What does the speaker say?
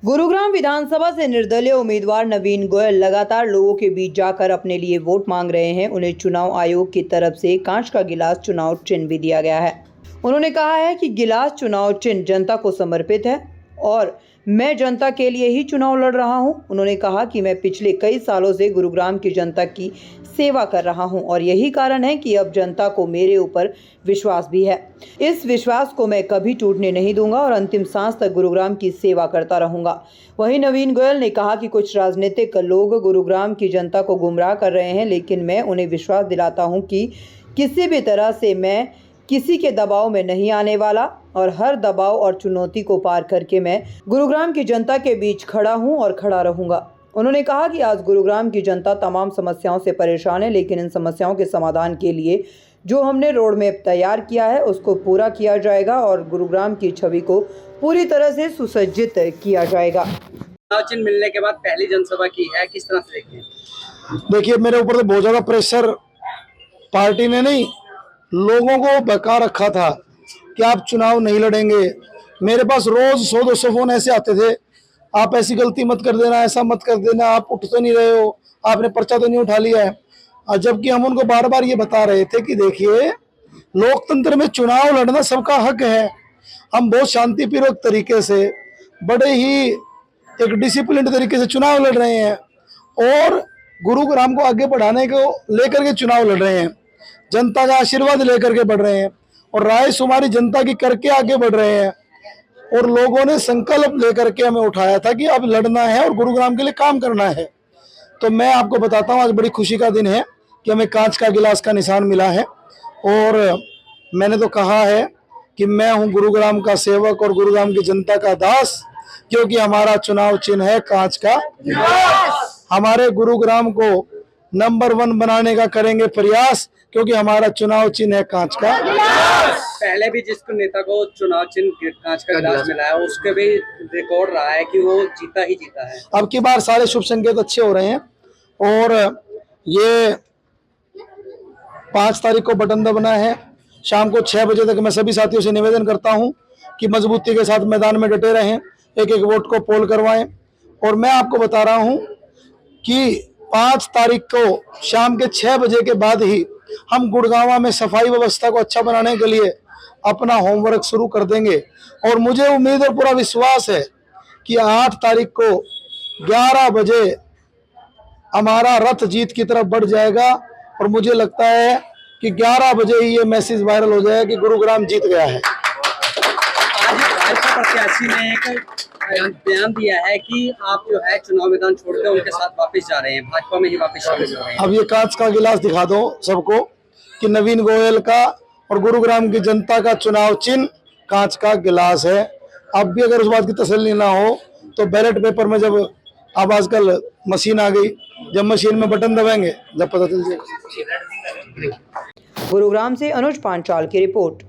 गुरुग्राम विधानसभा से निर्दलीय उम्मीदवार नवीन गोयल लगातार लोगों के बीच जाकर अपने लिए वोट मांग रहे हैं। उन्हें चुनाव आयोग की तरफ से कांच का गिलास चुनाव चिन्ह भी दिया गया है। उन्होंने कहा है कि गिलास चुनाव चिन्ह जनता को समर्पित है और मैं जनता के लिए ही चुनाव लड़ रहा हूं। उन्होंने कहा कि मैं पिछले कई सालों से गुरुग्राम की जनता की सेवा कर रहा हूं और यही कारण है कि अब जनता को मेरे ऊपर विश्वास भी है। इस विश्वास को मैं कभी टूटने नहीं दूंगा और अंतिम सांस तक गुरुग्राम की सेवा करता रहूंगा। वहीं नवीन गोयल ने कहा कि कुछ राजनीतिक लोग गुरुग्राम की जनता को गुमराह कर रहे हैं, लेकिन मैं उन्हें विश्वास दिलाता हूं कि किसी भी तरह से मैं किसी के दबाव में नहीं आने वाला और हर दबाव और चुनौती को पार करके मैं गुरुग्राम की जनता के बीच खड़ा हूं और खड़ा रहूंगा। उन्होंने कहा कि आज गुरुग्राम की जनता तमाम समस्याओं से परेशान है, लेकिन इन समस्याओं के समाधान के लिए जो हमने रोड मैप तैयार किया है उसको पूरा किया जाएगा और गुरुग्राम की छवि को पूरी तरह से सुसज्जित किया जाएगा। चिन्ह मिलने के बाद पहली जनसभा की है, किस तरह से देखते हैं? देखिए, मेरे ऊपर तो बहुत ज्यादा प्रेशर पार्टी ने नहीं, लोगों को बहका रखा था कि आप चुनाव नहीं लड़ेंगे। मेरे पास रोज 100-200 फोन ऐसे आते थे, आप ऐसी गलती मत कर देना, ऐसा मत कर देना, आप उठ तो नहीं रहे हो, आपने पर्चा तो नहीं उठा लिया है। और जबकि हम उनको बार बार ये बता रहे थे कि देखिए, लोकतंत्र में चुनाव लड़ना सबका हक है। हम बहुत शांतिपूर्वक तरीके से, बड़े ही एक डिसिप्लिन तरीके से चुनाव लड़ रहे हैं और गुरुग्राम को आगे बढ़ाने को लेकर के चुनाव लड़ रहे हैं। जनता का आशीर्वाद लेकर के बढ़ रहे हैं और राय शुमारी जनता की करके आगे बढ़ रहे हैं। और लोगों ने संकल्प लेकर के हमें उठाया था कि अब लड़ना है और गुरुग्राम के लिए काम करना है। तो मैं आपको बताता हूँ, आज बड़ी खुशी का दिन है कि हमें कांच का गिलास का निशान मिला है और मैंने तो कहा है कि मैं हूँ गुरुग्राम का सेवक और गुरुग्राम की जनता का दास, क्योंकि हमारा चुनाव चिन्ह है कांच का गिलास। हमारे गुरुग्राम को नंबर 1 बनाने का करेंगे प्रयास, क्योंकि हमारा चुनाव चिन्ह है कांच का गिलास। पहले भी जिस नेता को चुनाव चिन्ह कांच का गिलास मिला है उसके भी रिकॉर्ड रहा है कि वो जीता ही जीता है। अब की बार सारे शुभ संकेत अच्छे हो रहे हैं और ये 5 तारीख को बटन दबाना है। शाम को 6 बजे तक मैं सभी साथियों से निवेदन करता हूं कि मजबूती के साथ मैदान में डटे रहें, एक एक वोट को पोल करवाएं। और मैं आपको बता रहा हूं कि 5 तारीख को शाम के 6 बजे के बाद ही हम गुड़गांव में सफाई व्यवस्था को अच्छा बनाने के लिए अपना होमवर्क शुरू कर देंगे। और मुझे उम्मीद और पूरा विश्वास है कि 8 तारीख को 11 बजे हमारा रथ जीत की तरफ बढ़ जाएगा और मुझे लगता है कि 11 बजे ही ये मैसेज वायरल हो जाएगा कि गुरुग्राम जीत गया है। आज भाजपा प्रत्याशी ने एक बयान दिया है कि आप जो है चुनाव मैदान छोड़कर उनके साथ वापस जा रहे हैं, भाजपा में ही वापस शामिल हो रहे हैं। अब ये कांच का गिलास दिखा दो सबको कि नवीन गोयल का और गुरुग्राम की जनता का चुनाव चिन्ह कांच का गिलास है। अब भी अगर उस बात की तसल्ली ना हो तो बैलेट पेपर में, जब अब आजकल मशीन आ गई, जब मशीन में बटन दबाएंगे जब पता चल जाएगा। गुरुग्राम से अनुज पांचाल की रिपोर्ट।